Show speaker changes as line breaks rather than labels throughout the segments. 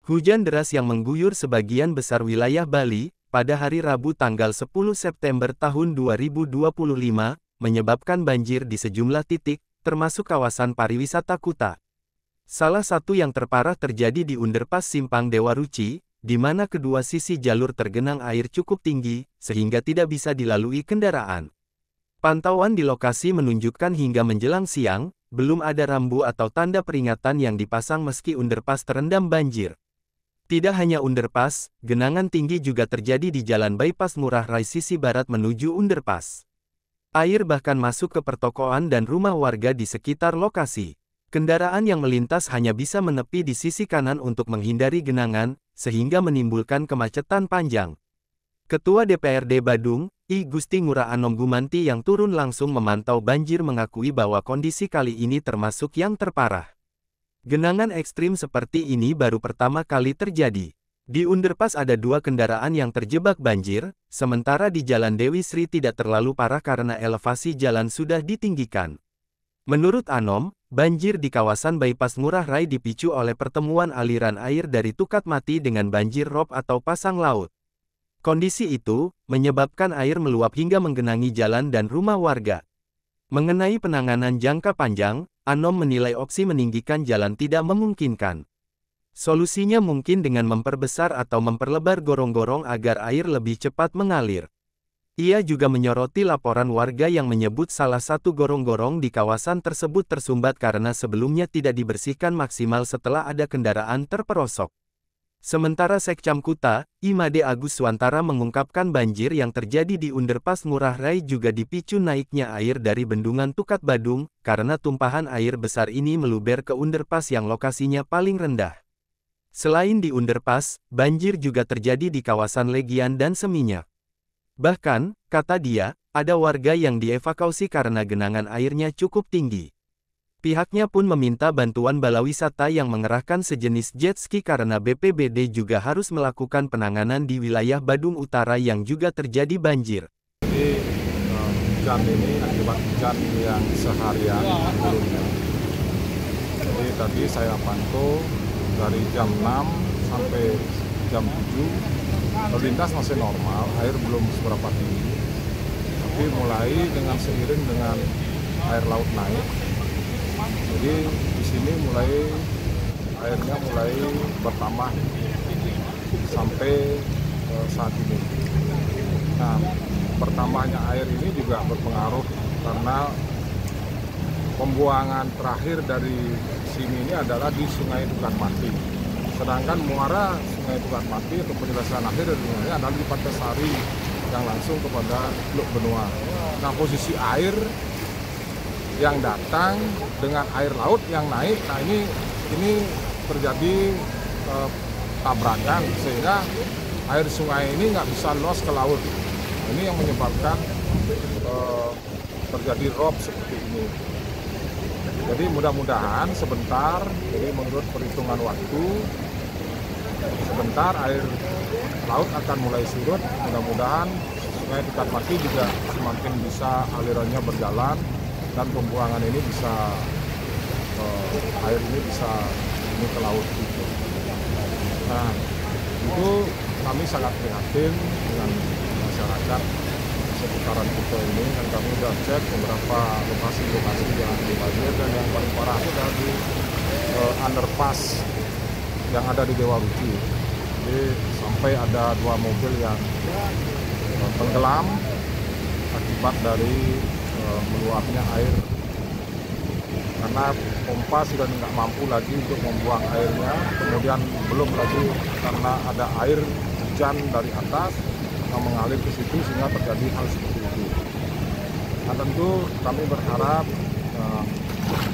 Hujan deras yang mengguyur sebagian besar wilayah Bali, pada hari Rabu tanggal 10 September tahun 2025, menyebabkan banjir di sejumlah titik, termasuk kawasan pariwisata Kuta. Salah satu yang terparah terjadi di Underpass Simpang Dewa Ruci, di mana kedua sisi jalur tergenang air cukup tinggi, sehingga tidak bisa dilalui kendaraan. Pantauan di lokasi menunjukkan hingga menjelang siang, belum ada rambu atau tanda peringatan yang dipasang meski underpass terendam banjir. Tidak hanya underpass, genangan tinggi juga terjadi di Jalan Bypass Ngurah Rai sisi barat menuju underpass. Air bahkan masuk ke pertokoan dan rumah warga di sekitar lokasi. Kendaraan yang melintas hanya bisa menepi di sisi kanan untuk menghindari genangan, sehingga menimbulkan kemacetan panjang. Ketua DPRD Badung, I Gusti Ngurah Anom Gumanti yang turun langsung memantau banjir mengakui bahwa kondisi kali ini termasuk yang terparah. Genangan ekstrim seperti ini baru pertama kali terjadi. Di underpass ada 2 kendaraan yang terjebak banjir, sementara di Jalan Dewi Sri tidak terlalu parah karena elevasi jalan sudah ditinggikan. Menurut Anom, banjir di kawasan Bypass Ngurah Rai dipicu oleh pertemuan aliran air dari Tukat Mati dengan banjir rob atau pasang laut. Kondisi itu menyebabkan air meluap hingga menggenangi jalan dan rumah warga. Mengenai penanganan jangka panjang, Anom menilai opsi meninggikan jalan tidak memungkinkan. Solusinya mungkin dengan memperbesar atau memperlebar gorong-gorong agar air lebih cepat mengalir. Ia juga menyoroti laporan warga yang menyebut salah satu gorong-gorong di kawasan tersebut tersumbat karena sebelumnya tidak dibersihkan maksimal setelah ada kendaraan terperosok. Sementara Sekcam Kuta, Imade Agus Swantara mengungkapkan banjir yang terjadi di Underpass Ngurah Rai juga dipicu naiknya air dari bendungan Tukat Badung, karena tumpahan air besar ini meluber ke underpass yang lokasinya paling rendah. Selain di underpass, banjir juga terjadi di kawasan Legian dan Seminyak. Bahkan, kata dia, ada warga yang dievakuasi karena genangan airnya cukup tinggi. Pihaknya pun meminta bantuan bala wisata yang mengerahkan sejenis jet ski karena BPBD juga harus melakukan penanganan di wilayah Badung Utara yang juga terjadi banjir.
Jadi hujan ini akibat hujan yang seharian turunnya. Jadi tadi saya pantau dari jam 6 sampai jam 7, lalu lintas masih normal, air belum seberapa tinggi. Tapi mulai dengan seiring dengan air laut naik, jadi di sini airnya mulai bertambah sampai saat ini. Nah, bertambahnya air ini juga berpengaruh karena pembuangan terakhir dari sini ini adalah di Sungai Tukat Mati. Sedangkan muara Sungai Tukat Mati atau penyelesaian akhir dari sungainya adalah di Pantai Sari yang langsung kepada Teluk Benua. Nah, posisi air yang datang dengan air laut yang naik, nah ini terjadi tabrakan sehingga air sungai ini nggak bisa los ke laut. Ini yang menyebabkan terjadi rob seperti ini. Jadi mudah-mudahan sebentar, jadi menurut perhitungan waktu, sebentar air laut akan mulai surut. Mudah-mudahan Sungai Tukat Mati juga semakin bisa alirannya berjalan dan pembuangan ini bisa air ini bisa ke laut gitu. Nah, itu kami sangat prihatin dengan masyarakat seputaran Kuta ini, dan kami sudah cek beberapa lokasi-lokasi yang dibanjir, dan yang paling parah itu adalah di underpass yang ada di Dewa Ruci. Jadi sampai ada 2 mobil yang tenggelam akibat dari meluapnya air, karena pompa sudah nggak mampu lagi untuk membuang airnya, kemudian belum lagi karena ada air hujan dari atas yang mengalir ke situ sehingga terjadi hal seperti itu. Nah, tentu kami berharap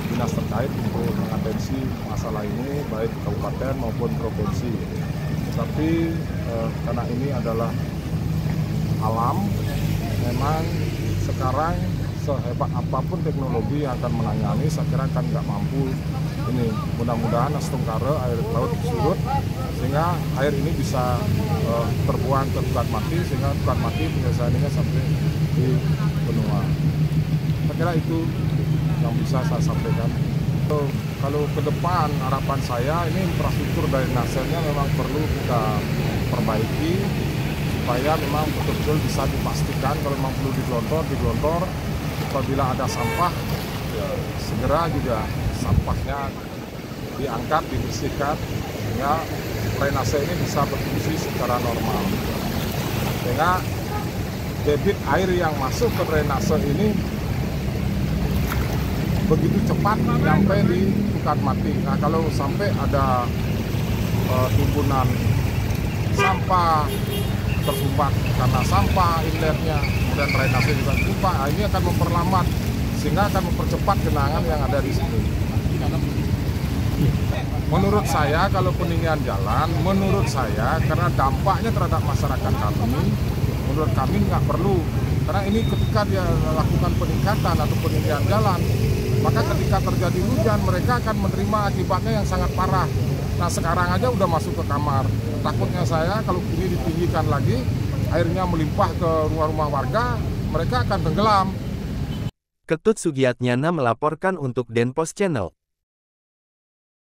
dinas terkait untuk mengatensi masalah ini baik kabupaten maupun provinsi. Tapi karena ini adalah alam, memang sekarang sehebat apapun teknologi yang akan menangani, saya kira kan nggak mampu ini. Mudah-mudahan Astungkara air laut surut sehingga air ini bisa terbuang ke Tukat Mati, sehingga Tukat Mati penyelesaiannya sampai di benua. Saya kira itu yang bisa saya sampaikan. Kalau ke depan harapan saya ini infrastruktur drainasenya memang perlu kita perbaiki supaya memang betul-betul bisa dipastikan kalau memang perlu digelontor. Apabila ada sampah, ya, segera juga sampahnya diangkat, dibersihkan sehingga drainase ini bisa berfungsi secara normal. Sehingga debit air yang masuk ke drainase ini begitu cepat sampai di Tukat Mati. Nah, kalau sampai ada timbunan sampah tersumbat karena sampah inletnya, kemudian drainase juga tertumpah, ini akan memperlambat sehingga akan mempercepat genangan yang ada di situ. Menurut saya, kalau peninggian jalan, menurut saya karena dampaknya terhadap masyarakat kami, menurut kami nggak perlu. Karena ini ketika dia lakukan peningkatan atau peninggian jalan, maka ketika terjadi hujan mereka akan menerima akibatnya yang sangat parah. Nah, sekarang aja udah masuk ke kamar. Takutnya saya kalau ini ditinggikan lagi, airnya melimpah ke rumah-rumah warga, mereka akan tenggelam.
Ketut Sugiatnyana melaporkan untuk Denpos Channel.